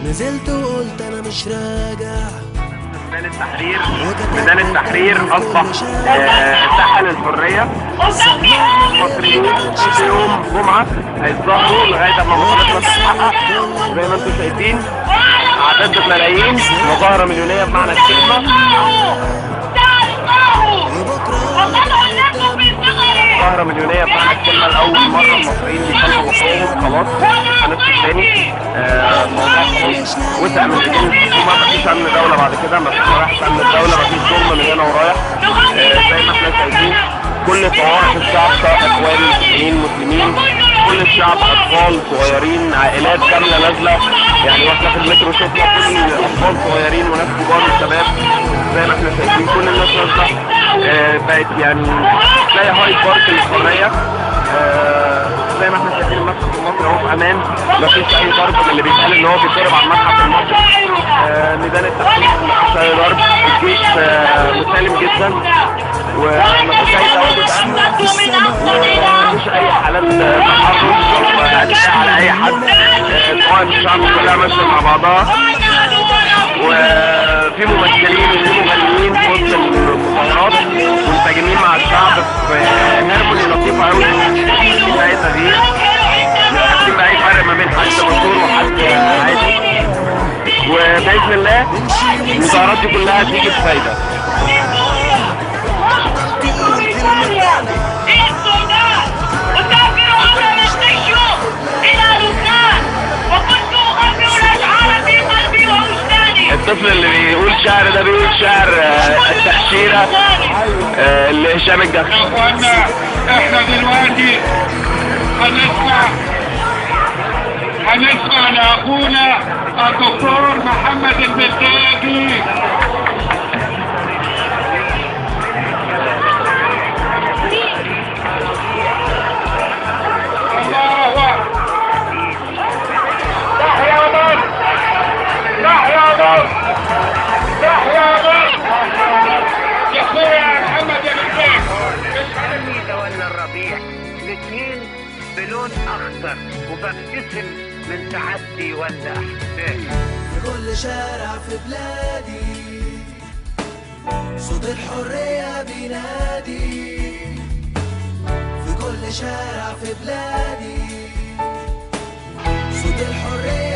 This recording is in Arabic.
نزلت وقلت انا مش راجع. ميدان التحرير أصبح ساحة للحرية. المصريين كل يوم جمعة هيتظاهروا لغاية ما مصالحنا تتحقق. زي ما انتم شايفين أعداد ملايين، مظاهرة مليونية بمعنى الكلمة. مظاهرة مليونية بمعنى الكلمة. لأول مرة المصريين بيكلموا حقوقهم. خلاص هنفس تاني الموضوع خلاص وسع من ايدين الحكومة. مفيش أمن دولة بعد كده، مفيش مراحل أمن الدولة، مفيش ظلم من هنا ورايح. زي ما احنا شايفين كل طوائف الشعب، سواء إخوان مسلمين، كل الشعب، أطفال صغيرين، عائلات كاملة نازلة. يعني واحنا في المترو شفنا كل أطفال صغيرين وناس كبار وشباب. زي ما احنا شايفين كل الناس نازلة. بقت يعني تلاقي هاي بارك للحرية. زي ما احنا شايفين المتحف المصري اهو في امان، مفيش اي ضرب من اللي بيتقال ان هو بيتضرب على المتحف المصري. ميدان التحرير مفيش اي ضرب، الجيش مسالم جدا ومفيش اي توجد امن ومفيش اي حالات تحرش واعتداء على اي حد. طوائف الشعب كلها ماشيه مع بعضها، وفي ممثلين وفي مغنيين في وسط المظاهرات منسجمين مع الشعب في هارموني لطيفه قوي. مفيش اي تغيير، مفيش اي فرق ما بين حد مشهور وحد عادي. وباذن الله المظاهرات دي كلها هتيجي بفايده. الطفل اللي بيقول شعر ده بيقول شعر التأشيرة اللي هشام الجسر. يا اخوانا احنا دلوقتي هنسمع لاخونا الدكتور محمد البلتاجي. الاثنين بلون اخضر وببتسم من سعادتي ولا احساسي. في كل شارع في بلادي صوت الحرية بينادي. في كل شارع في بلادي صوت الحرية